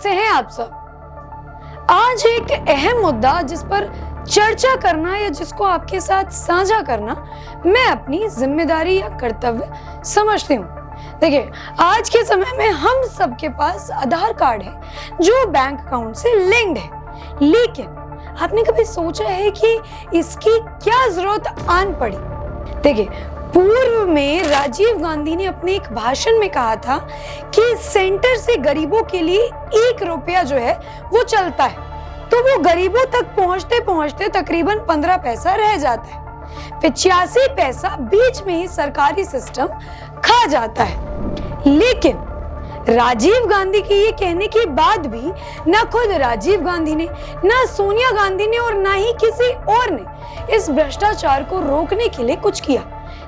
कैसे हैं आप सब? आज एक अहम मुद्दा जिस पर चर्चा करना या जिसको आपके साथ साझा करना मैं अपनी जिम्मेदारी या कर्तव्य समझती हूँ। देखिए, आज के समय में हम सबके पास आधार कार्ड है जो बैंक अकाउंट से लिंक्ड है, लेकिन आपने कभी सोचा है कि इसकी क्या जरूरत आन पड़ी? देखिए, पूर्व में राजीव गांधी ने अपने एक भाषण में कहा था कि सेंटर से गरीबों के लिए 1 रुपया जो है वो चलता है, तो वो गरीबों तक पहुंचते पहुंचते तकरीबन 15 पैसा रह जाता है। 85 पैसा बीच में ही सरकारी सिस्टम खा जाता है। लेकिन राजीव गांधी के ये कहने के बाद भी न खुद राजीव गांधी ने, न सोनिया गांधी ने और न ही किसी और ने इस भ्रष्टाचार को रोकने के लिए कुछ किया।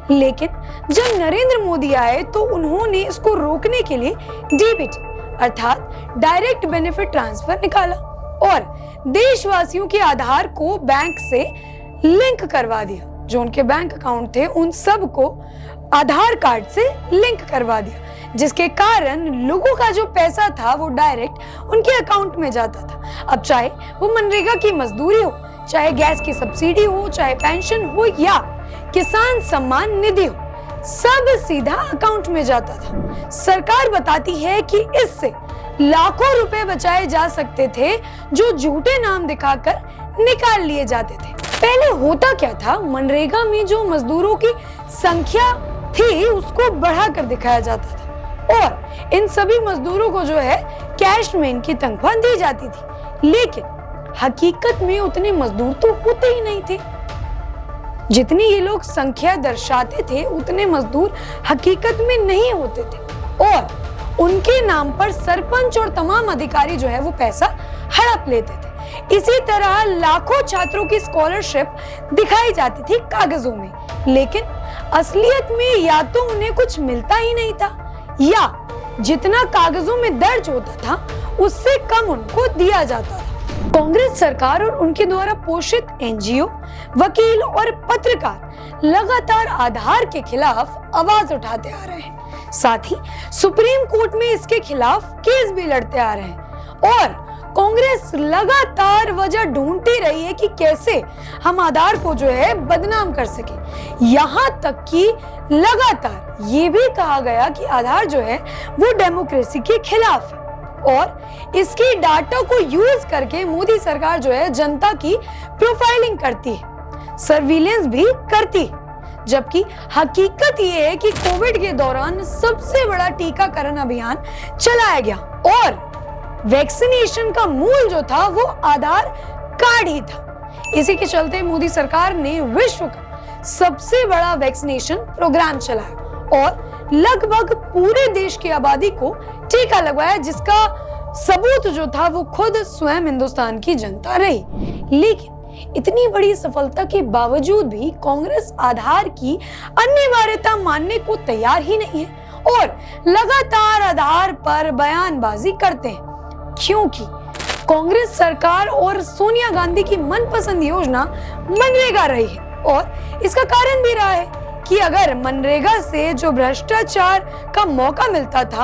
लेकिन जब नरेंद्र मोदी आए तो उन्होंने इसको रोकने के लिए डीबीटी अर्थात डायरेक्ट बेनिफिट ट्रांसफर निकाला और देशवासियों के आधार को बैंक से लिंक करवा दिया। जो उनके बैंक अकाउंट थे उन सब को आधार कार्ड से लिंक करवा दिया, जिसके कारण लोगों का जो पैसा था वो डायरेक्ट उनके अकाउंट में जाता था। अब चाहे वो मनरेगा की मजदूरी हो, चाहे गैस की सब्सिडी हो, चाहे पेंशन हो या किसान सम्मान निधि हो, सब सीधा अकाउंट में जाता था। सरकार बताती है कि इससे लाखों रुपए बचाए जा सकते थे जो झूठे नाम दिखाकर निकाल लिए जाते थे। पहले होता क्या था, मनरेगा में जो मजदूरों की संख्या थी उसको बढ़ाकर दिखाया जाता था और इन सभी मजदूरों को जो है कैश में इनकी तनख्वाह दी जाती थी, लेकिन हकीकत में उतने मजदूर तो होते ही नहीं थे। जितनी ये लोग संख्या दर्शाते थे उतने मजदूर हकीकत में नहीं होते थे और उनके नाम पर सरपंच और तमाम अधिकारी जो है वो पैसा हड़प लेते थे। इसी तरह लाखों छात्रों की स्कॉलरशिप दिखाई जाती थी कागजों में, लेकिन असलियत में या तो उन्हें कुछ मिलता ही नहीं था या जितना कागजों में दर्ज होता था उससे कम उनको दिया जाता था। कांग्रेस सरकार और उनके द्वारा पोषित एनजीओ, वकील और पत्रकार लगातार आधार के खिलाफ आवाज उठाते आ रहे हैं। साथ ही सुप्रीम कोर्ट में इसके खिलाफ केस भी लड़ते आ रहे हैं और कांग्रेस लगातार वजह ढूंढती रही है कि कैसे हम आधार को जो है बदनाम कर सके। यहाँ तक कि लगातार ये भी कहा गया कि आधार जो है वो डेमोक्रेसी के खिलाफ है और इसकी डाटा को यूज करके मोदी सरकार जो है जनता की प्रोफाइलिंग करती है, सर्विलेंस भी करती है। जबकि हकीकत ये है कि कोविड के दौरान सबसे बड़ा टीकाकरण अभियान चलाया गया और वैक्सीनेशन का मूल जो था वो आधार कार्ड ही था। इसी के चलते मोदी सरकार ने विश्व का सबसे बड़ा वैक्सीनेशन प्रोग्राम चलाया और लगभग पूरे देश की आबादी को टीका लगवाया, जिसका सबूत जो था वो खुद स्वयं हिंदुस्तान की जनता रही। लेकिन इतनी बड़ी सफलता के बावजूद भी कांग्रेस आधार की अनिवार्यता मानने को तैयार ही नहीं है और लगातार आधार पर बयानबाजी करते हैं, क्योंकि कांग्रेस सरकार और सोनिया गांधी की मनपसंद योजना मनरेगा रही है और इसका कारण भी रहा है कि अगर मनरेगा से जो भ्रष्टाचार का मौका मिलता था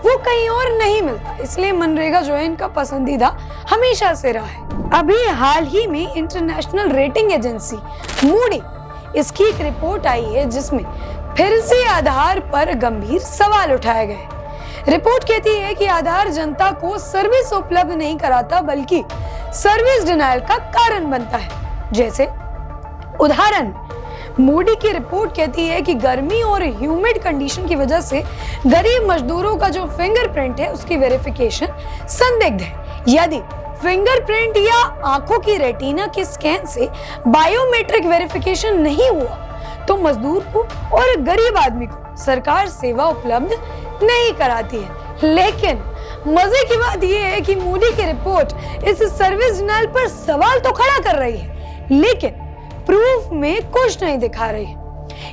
वो कहीं और नहीं मिलता, इसलिए मनरेगा जो है इनका पसंदीदा हमेशा से रहा है। अभी हाल ही में इंटरनेशनल रेटिंग एजेंसी मूडी इसकी एक रिपोर्ट आई है जिसमें फिर से आधार पर गंभीर सवाल उठाए गए। रिपोर्ट कहती है कि आधार जनता को सर्विस उपलब्ध नहीं कराता बल्कि सर्विस डिनायल का कारण बनता है। जैसे उदाहरण, मूडी की रिपोर्ट कहती है कि गर्मी और ह्यूमिड कंडीशन की वजह से गरीब मजदूरों का जो फिंगरप्रिंट है उसकी वेरिफिकेशन संदिग्ध है। यदि फिंगरप्रिंट या आंखों की रेटिना के स्कैन से बायोमेट्रिक वेरिफिकेशन नहीं हुआ तो मजदूर को और गरीब आदमी को सरकार सेवा उपलब्ध नहीं कराती है। लेकिन मजे की बात यह है कि मूडी की रिपोर्ट इस सर्विस डिनायल पर सवाल तो खड़ा कर रही है, लेकिन प्रूफ में कुछ नहीं दिखा रही है।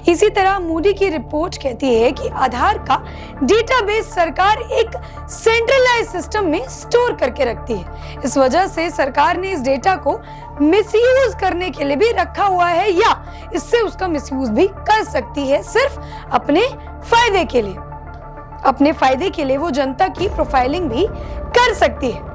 इसी तरह मूडी की रिपोर्ट कहती है कि आधार का डेटाबेस सरकार एक सेंट्रलाइज सिस्टम में स्टोर करके रखती है। इस वजह से सरकार ने इस डेटा को मिसयूज करने के लिए भी रखा हुआ है या इससे उसका मिसयूज भी कर सकती है सिर्फ अपने फायदे के लिए। अपने फायदे के लिए वो जनता की प्रोफाइलिंग भी कर सकती है।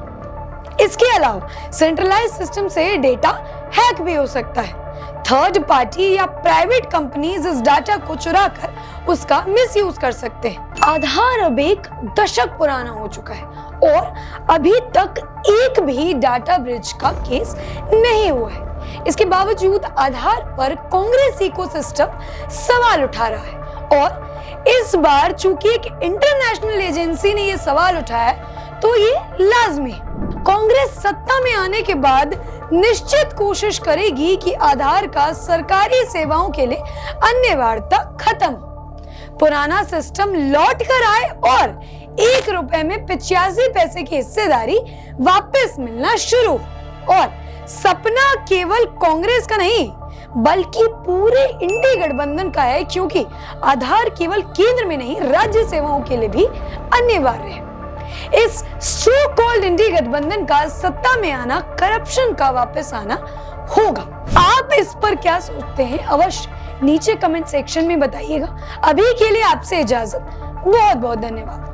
इसके अलावा सेंट्रलाइज सिस्टम से डेटा हैक भी हो सकता है। थर्ड पार्टी या प्राइवेट कंपनीज इस डाटा को चुरा कर उसका मिसयूज कर सकते हैं। आधार अब एक दशक पुराना हो चुका है और अभी तक एक भी डाटा ब्रिज का केस नहीं हुआ है। इसके बावजूद आधार पर कांग्रेस इकोसिस्टम सवाल उठा रहा है और इस बार चूंकि एक इंटरनेशनल एजेंसी ने यह सवाल उठाया तो ये लाजमी है। कांग्रेस सत्ता में आने के बाद निश्चित कोशिश करेगी कि आधार का सरकारी सेवाओं के लिए अनिवार्यता खत्म, पुराना सिस्टम लौट कर आए और 1 रुपए में 85 पैसे की हिस्सेदारी वापस मिलना शुरू। और सपना केवल कांग्रेस का नहीं बल्कि पूरे इंडी गठबंधन का है, क्योंकि आधार केवल केंद्र में नहीं राज्य सेवाओं के लिए भी अनिवार्य है। इस सो कॉल्ड इंडी गठबंधन का सत्ता में आना करप्शन का वापस आना होगा। आप इस पर क्या सोचते हैं अवश्य नीचे कमेंट सेक्शन में बताइएगा। अभी के लिए आपसे इजाजत, बहुत बहुत धन्यवाद।